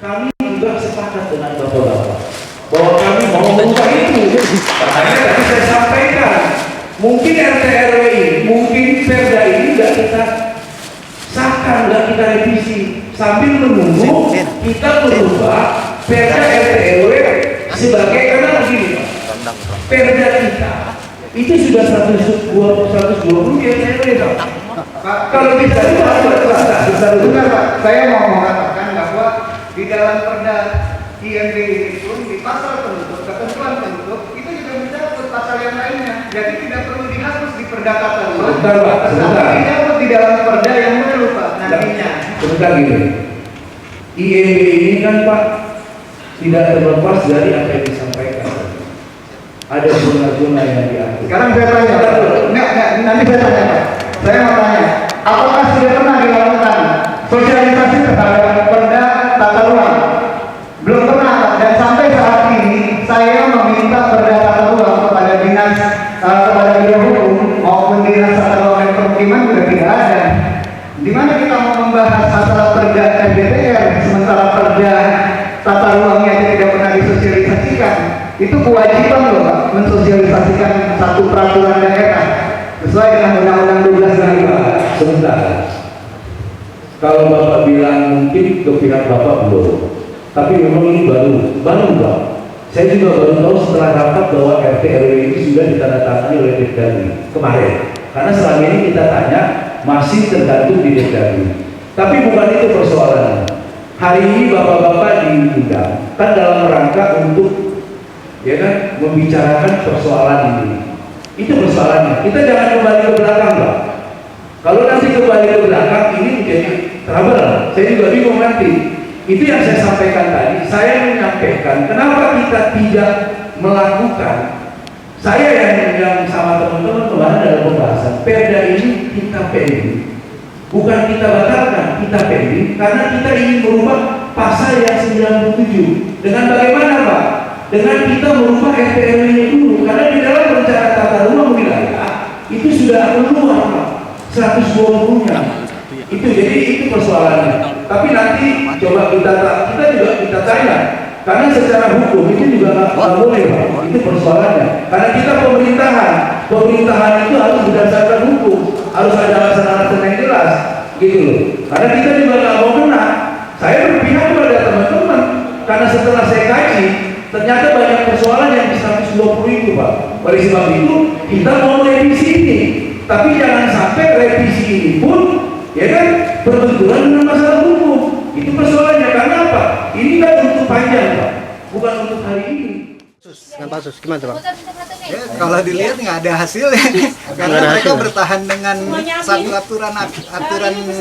kami juga sepakat dengan bapak-bapak bahwa kami mau membuka itu. Makanya tadi saya sampaikan, mungkin RT RW ini, mungkin Perda ini nggak kita sahkan, nggak kita revisi, sambil menunggu kita merubah Perda RT RW sebagai, karena begini Pak, Perda kita itu sudah 120 RT RW Pak. Kalau kita itu benar Pak, saya mau mengatakan bahwa di dalam Perda IMB ini pun di pasal penutup, ketentuan penutup itu juga mencakup pasal yang lainnya. Jadi tidak perlu dihapus di Perda Tata Ruang, tetapi dicakup di dalam Perda yang baru Pak nantinya. Sebentar gini, IMB ini kan Pak tidak terlepas dari apa yang disampaikan. Ada zona-zona yang diatur. Sekarang saya tanya, nanti saya tanya Pak. Saya mau tanya, apakah sudah pernah dilakukan sosialisasi terhadap Perda Tata Ruang? Belum pernah, dan sampai saat ini saya meminta Perda Tata Ruang kepada dinas, kepada bidang hukum maupun dinas Tata Ruang dan Permukiman sudah tidak ada. Di mana kita mau membahas masalah Perda RDTR sementara Perda Tata Ruangnya tidak pernah disosialisasikan? Itu kewajiban loh Pak, mensosialisasikan satu peraturan daerah sesuai dengan Undang-Undang 12 tadi Pak. Sebentar, kalau Bapak bilang mungkin ke pihak Bapak belum, tapi memang ini baru Pak. Saya juga baru tahu setelah rapat bahwa RT RW ini sudah ditandatangani oleh Depdagri kemarin. Karena selama ini kita tanya masih tergantung di Depdagri. Tapi bukan itu persoalannya. Hari ini Bapak-bapak diundang kan dalam rangka untuk ya kan membicarakan persoalan ini. Itu persoalannya. Kita jangan kembali ke belakang Pak. Kalau nanti kembali ke belakang ini menjadi trouble. Saya juga bingung nanti. Itu yang saya sampaikan tadi. Saya menyampaikan kenapa kita tidak melakukan. Saya yang sama teman-teman kemarin dalam pembahasan Perda ini kita pending. Bukan kita batalkan, kita pending karena kita ingin merubah pasal yang 97. Dengan bagaimana Pak? Dengan kita merubah RT RW-nya dulu, karena di dalam rencana tata ruang wilayah itu sudah keluar Pak, 120-nya. Itu jadi itu persoalannya. Tapi nanti coba kita juga kita tanya, karena secara hukum itu juga nggak boleh Pak. Itu persoalannya. Karena kita pemerintahan itu harus berdasarkan hukum, harus ada alasan-alasan yang jelas, gitu loh. Karena kita juga nggak mau kena. Saya berpihak kepada teman-teman, karena setelah saya kaji ternyata banyak persoalan yang di 120 itu Pak. Oleh sebab itu kita mau revisi ini, tapi jangan sampai revisi ini pun ya kan berbenturan dengan masalah hukum. Itu persoalannya. Karena apa? Ini kan untuk panjang Pak, bukan untuk hari ini. Pasus gimana Pak? Ya, kalau dilihat nggak ada hasilnya karena mereka bertahan dengan satu aturan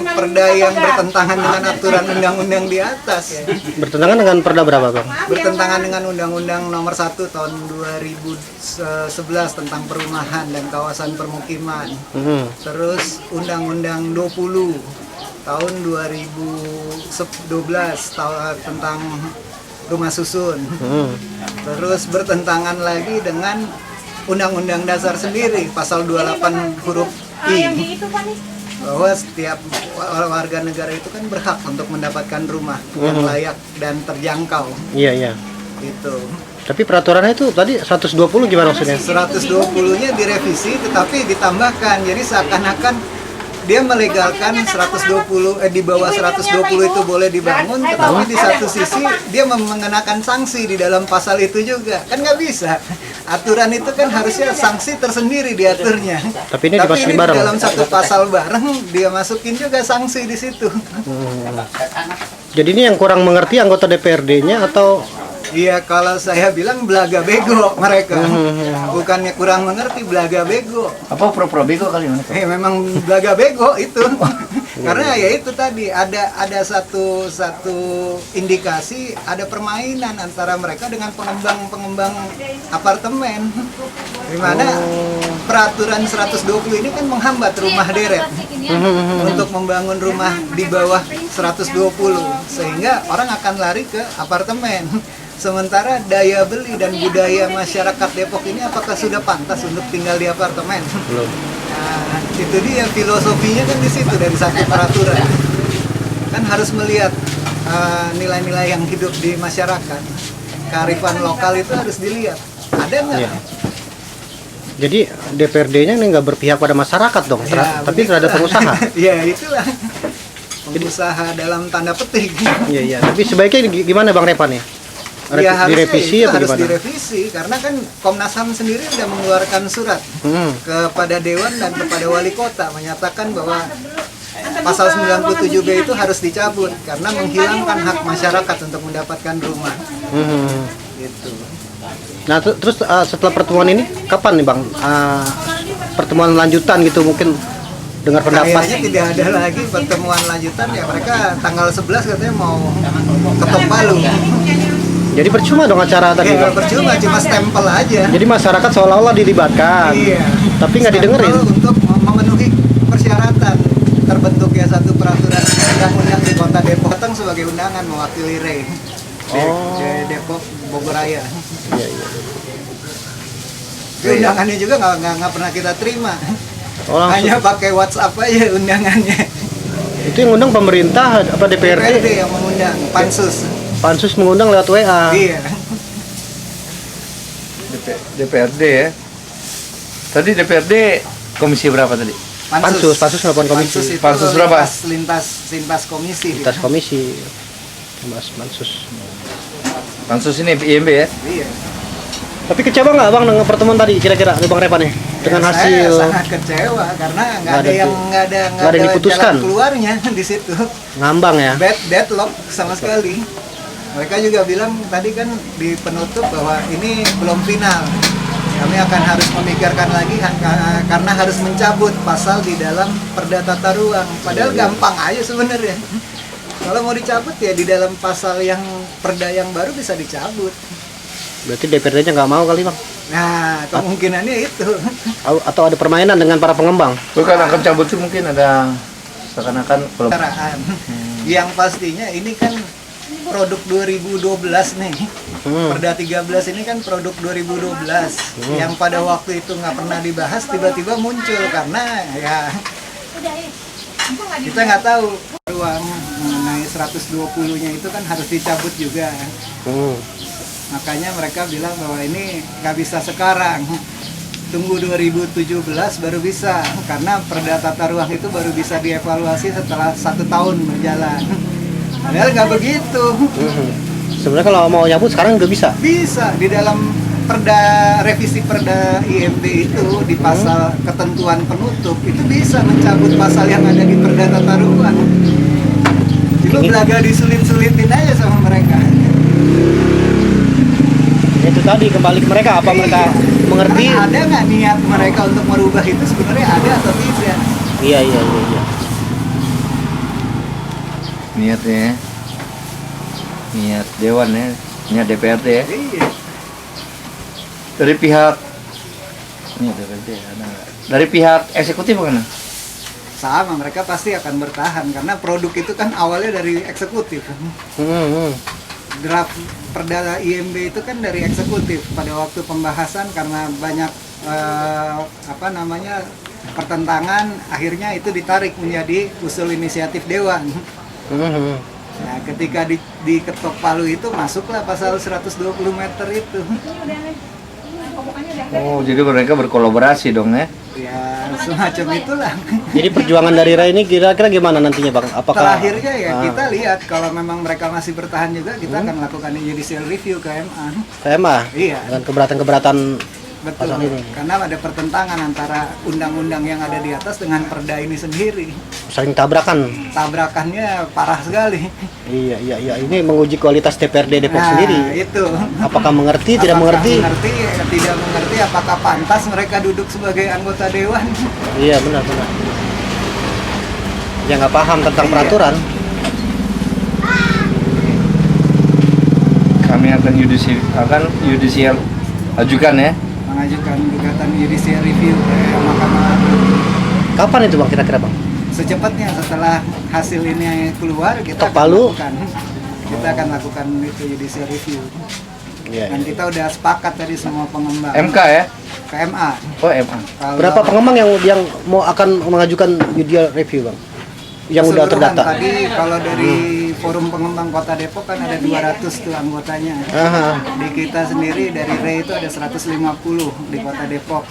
perda yang bertentangan dengan aturan undang-undang di atas. Bertentangan dengan perda berapa Bang? Bertentangan dengan Undang-Undang Nomor 1 Tahun 2011 tentang perumahan dan kawasan permukiman. Terus Undang-Undang 20 Tahun 2012 tentang rumah susun. Terus bertentangan lagi dengan Undang-Undang Dasar sendiri pasal 28 huruf I, bahwa setiap warga negara itu kan berhak untuk mendapatkan rumah yang layak dan terjangkau. Iya. Itu. Tapi peraturannya itu tadi 120 gimana maksudnya? 120-nya direvisi tetapi ditambahkan. Jadi seakan-akan dia melegalkan 120 di bawah 120 itu boleh dibangun, tetapi di satu sisi dia mengenakan sanksi di dalam pasal itu juga. Kan nggak bisa. Aturan itu kan harusnya sanksi tersendiri diaturnya. Tapi ini dimasukin bareng. Dalam satu pasal bareng dia masukin juga sanksi di situ. Jadi ini yang kurang mengerti anggota DPRD-nya atau? Iya, kalau saya bilang belaga bego mereka. Bukannya kurang mengerti, belaga bego. Apa pro bego kali ini? Memang belaga bego itu. Karena ya itu tadi ada satu indikasi ada permainan antara mereka dengan pengembang apartemen. Di mana peraturan 120 ini kan menghambat rumah deret untuk membangun rumah di bawah 120 sehingga orang akan lari ke apartemen. Sementara daya beli dan budaya masyarakat Depok ini apakah sudah pantas untuk tinggal di apartemen? Belum. Nah, itu dia filosofinya kan di situ dari satu peraturan. Kan harus melihat nilai-nilai yang hidup di masyarakat. Kearifan lokal itu harus dilihat. Ada nggak? Iya. Jadi DPRD-nya ini nggak berpihak pada masyarakat dong, Ya, tapi terhadap pengusaha. Ya itulah. Pengusaha dalam tanda petik. Iya iya. Tapi sebaiknya gimana Bang Repan ya? Ya harusnya Direvisi itu atau harus gimana? direvisi karena kan Komnas HAM sendiri sudah mengeluarkan surat kepada Dewan dan kepada Wali Kota menyatakan bahwa pasal 97B itu harus dicabut karena menghilangkan hak masyarakat untuk mendapatkan rumah. Gitu. Nah terus setelah pertemuan ini kapan nih Bang pertemuan lanjutan gitu mungkin dengar pendapat? Kayaknya tidak ada lagi pertemuan lanjutan ya, mereka tanggal 11 katanya mau ketok palu. Jadi percuma dong acara tadi Ya, Bang? percuma, cuma stempel aja. Jadi masyarakat seolah-olah dilibatkan, Iya. tapi nggak Stempel didengerin. untuk memenuhi persyaratan terbentuknya satu peraturan undang-undang di Kota Depok sebagai undangan mewakili REI Depok Bogor Raya. Iya iya. Tapi undangannya juga nggak pernah kita terima. Oh, langsung. Hanya pakai WhatsApp aja undangannya. Itu yang undang pemerintah apa DPRD? DPRD yang mengundang, pansus. Pansus mengundang lewat WA. Iya. DPRD ya. Tadi DPRD komisi berapa tadi? Pansus melakukan komisi. Pansus, itu Pansus berapa? lintas komisi. Lintas komisi. Mas pansus. Pansus ini IMB ya? Iya. Tapi kecewa nggak Bang dengan pertemuan tadi kira-kira Bang Repan nih dengan Ya, hasil saya sangat kecewa karena nggak ada nggak ada yang diputuskan. jalan keluarnya di situ. ngambang ya? Deadlock sama sekali. Mereka juga bilang tadi kan di penutup bahwa ini belum final. Kami akan harus memikirkan lagi karena harus mencabut pasal di dalam Perda Tata Ruang. Padahal gampang aja sebenarnya. Kalau mau dicabut ya di dalam pasal yang Perda yang baru bisa dicabut. Berarti DPRD-nya nggak mau kali Bang? Nah, kemungkinannya itu. Atau ada permainan dengan para pengembang? Bukan akan cabut itu mungkin ada seakan-akan kalau Kendaraan. Yang pastinya ini kan produk 2012 nih. Perda 13 ini kan produk 2012 yang pada waktu itu nggak pernah dibahas tiba-tiba muncul karena ya kita nggak tahu ruang mengenai 120-nya itu kan harus dicabut juga. Makanya mereka bilang bahwa ini nggak bisa sekarang. Tunggu 2017 baru bisa karena Perda Tata Ruang itu baru bisa dievaluasi setelah 1 tahun berjalan. Padahal nggak begitu. Sebenarnya kalau mau nyabut sekarang udah bisa? Bisa di dalam revisi Perda IMB itu di pasal ketentuan penutup itu bisa mencabut pasal yang ada di Perda Tata Ruang. Itu belaga disulit-sulitin aja sama mereka. Itu tadi kembali ke mereka apa mereka mengerti? Karena ada nggak niat mereka untuk merubah itu sebenarnya ada atau tidak? Iya. niatnya, niat Dewan ya, niat DPRD ya. Iya. Dari pihak ini DPRD ada nggak? Dari pihak eksekutif mana? Sama, mereka pasti akan bertahan karena produk itu kan awalnya dari eksekutif. Draft Perda IMB itu kan dari eksekutif pada waktu pembahasan karena banyak pertentangan, akhirnya itu ditarik menjadi usul inisiatif Dewan. Nah, ketika diketok palu itu masuklah pasal 120 meter itu. Oh, jadi mereka berkolaborasi dong ya? Ya, semacam itulah. Jadi perjuangan dari Rai ini kira-kira gimana nantinya Bang? Apakah Terakhirnya ya kita lihat kalau memang mereka masih bertahan juga, kita akan lakukan judicial review ke MA. KMA? Iya. Dengan keberatan-keberatan Betul, pasal ini? karena ada pertentangan antara undang-undang yang ada di atas dengan perda ini sendiri. saling tabrakan? Tabrakannya parah sekali. Iya. Ini menguji kualitas DPRD Depok sendiri. Itu. Apakah mengerti, tidak Apakah mengerti? tidak mengerti, apakah pantas mereka duduk sebagai anggota dewan? Iya, benar. Dia nggak paham tentang Iya. peraturan. Kami akan judicial ajukan ya. Mengajukan gugatan judicial review ke Mahkamah Agung. Kapan itu Bang kira-kira Bang? Secepatnya setelah hasil ini keluar, kita Ketok palu. akan lakukan itu judicial review. Iya. Dan kita udah sepakat tadi semua pengembang. MK ya? KMA. Oh MA. Kalau Berapa pengembang yang akan mengajukan judicial review Bang? Yang udah keseluruhan terdata? Tadi kalau dari Forum Pengembang Kota Depok kan ada 200 tuh anggotanya. Di kita sendiri dari RE itu ada 150 di Kota Depok.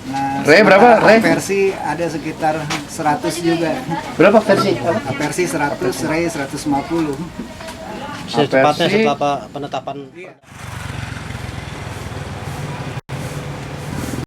Nah, RE berapa? RE? Versi ada sekitar 100 juga. Berapa versi? Versi 100, RE 150. Secepatnya Versi- setelah penetapan.